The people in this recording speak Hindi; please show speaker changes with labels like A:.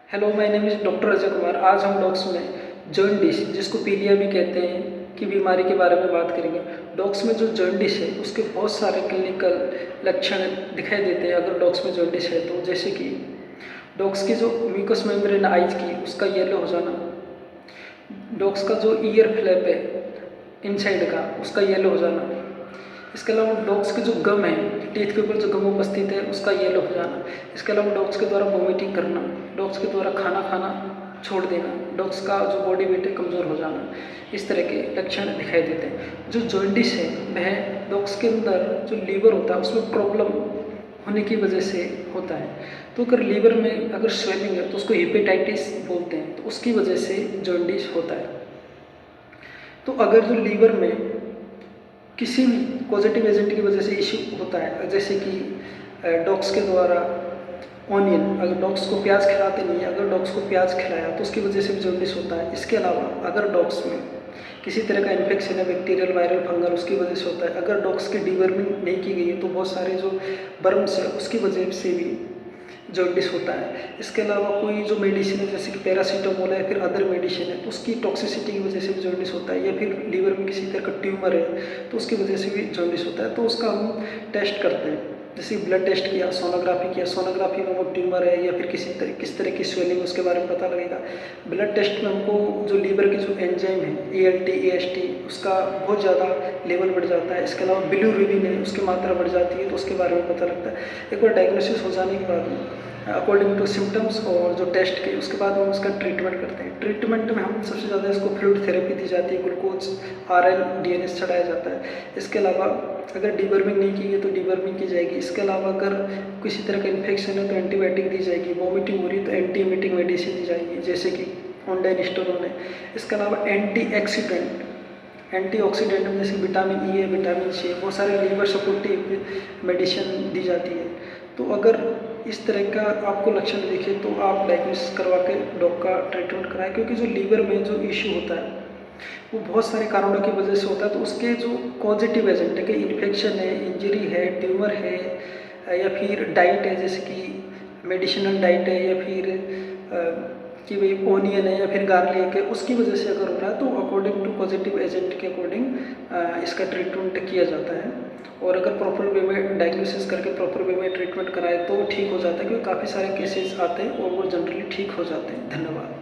A: Hello, my name is doctor Ajay Kumar. आज हम डॉग्स में जॉन्डिस, जिसको पीलिया भी कहते हैं, की बीमारी के बारे में बात करेंगे। डॉग्स में जो जॉन्डिस है उसके बहुत सारे क्लिनिकल लक्षण दिखाई देते हैं अगर डॉग्स में जॉन्डिस है तो, जैसे कि डॉग्स की जो म्यूकस मेम्ब्रेन आइज की उसका येलो हो जाना, डॉग्स का जो ईयर फ्लैप है इनसाइड का उसका येलो हो जाना, इसके अलावा डॉग्स के जो गम है, टीथ के ऊपर जो गम उपस्थित है उसका येलो हो जाना, इसके अलावा डॉग्स के द्वारा वॉमिटिंग करना, डॉग्स के द्वारा खाना खाना छोड़ देना, डॉग्स का जो बॉडी वेट है कमज़ोर हो जाना, इस तरह के लक्षण दिखाई देते हैं। जो जॉन्डिस है वह डॉग्स के अंदर जो लीवर होता है उसमें प्रॉब्लम होने की वजह से होता है। तो अगर लीवर में अगर स्वेलिंग है तो उसको हेपेटाइटिस बोलते हैं, तो उसकी वजह से जॉन्डिस होता है। तो अगर जो लीवर में किसी भी पॉजिटिव एजेंट की वजह से इश्यू होता है, जैसे कि डॉग्स के द्वारा ऑनियन, अगर डॉग्स को प्याज खिलाते नहीं है, अगर डॉग्स को प्याज खिलाया तो उसकी वजह से भी जॉन्डिस होता है। इसके अलावा अगर डॉग्स में किसी तरह का इन्फेक्शन है, बैक्टीरियल, वायरल, फंगल, उसकी वजह से होता है। अगर डॉग्स की डीवर्मिंग नहीं की गई है तो बहुत सारे जो बर्म्स है उसकी वजह से भी जॉन्डिस होता है। इसके अलावा कोई जो मेडिसिन है जैसे कि पैरासीटामोल है या फिर अदर मेडिसिन है तो उसकी टॉक्सिसिटी की वजह से भी जॉन्डिस होता है, या फिर लीवर में किसी तरह का ट्यूमर है तो उसकी वजह से भी जॉन्डिस होता है। तो उसका हम टेस्ट करते हैं, जैसे ब्लड टेस्ट किया, सोनोग्राफी किया, सोनोग्राफी में वो ट्यूमर है या फिर किस तरह की स्वेलिंग उसके बारे में पता लगेगा। ब्लड टेस्ट में हमको जो लीवर की जो एंजाइम है ALT AST उसका बहुत ज़्यादा लेवल बढ़ जाता है। इसके अलावा बिलिरुबिन है उसकी मात्रा बढ़ जाती है तो उसके बारे में पता लगता है। एक बार डायग्नोसिस हो जाने के बाद अकॉर्डिंग टू सिम्टम्स और जो टेस्ट के उसके बाद हम उसका ट्रीटमेंट करते हैं। ट्रीटमेंट में हम सबसे ज़्यादा इसको फ्लूइड थेरेपी दी जाती है, ग्लूकोज RN DNS चढ़ाया जाता है। इसके अलावा अगर डीवर्मिंग नहीं की है तो डीवर्मिंग की जाएगी। इसके अलावा अगर किसी तरह का इन्फेक्शन है तो एंटीबायोटिक दी जाएगी, वॉमिटिंग हो रही है तो एंटी एमिटिंग मेडिसिन दी जाएगी जैसे कि ऑनडाइनिस्टोलोन है। इसके अलावा एंटीऑक्सीडेंट में जैसे विटामिन E है, विटामिन C है, बहुत सारे लीवर सपोर्टिव मेडिसिन दी जाती है। तो अगर इस तरह का आपको लक्षण दिखे तो आप डायग्नोसिस करवा के डॉग का ट्रीटमेंट कराएं, क्योंकि जो लीवर में जो इश्यू होता है वो बहुत सारे कारणों की वजह से होता है। तो उसके जो पॉजिटिव एजेंट है कि इन्फेक्शन है, इंजरी है, ट्यूमर है, या फिर डाइट है जैसे कि मेडिसिनल डाइट है, या फिर कि भाई ओनियन है या फिर गार्लिक है, उसकी वजह से अगर हो रहा है तो अकॉर्डिंग टू पॉजिटिव एजेंट के अकॉर्डिंग इसका ट्रीटमेंट किया जाता है। और अगर प्रॉपर वे में डायग्नोसिस करके प्रॉपर वे में ट्रीटमेंट कराए तो ठीक हो जाता है, क्योंकि काफ़ी सारे केसेस आते हैं और वो जनरली ठीक हो जाते हैं। धन्यवाद।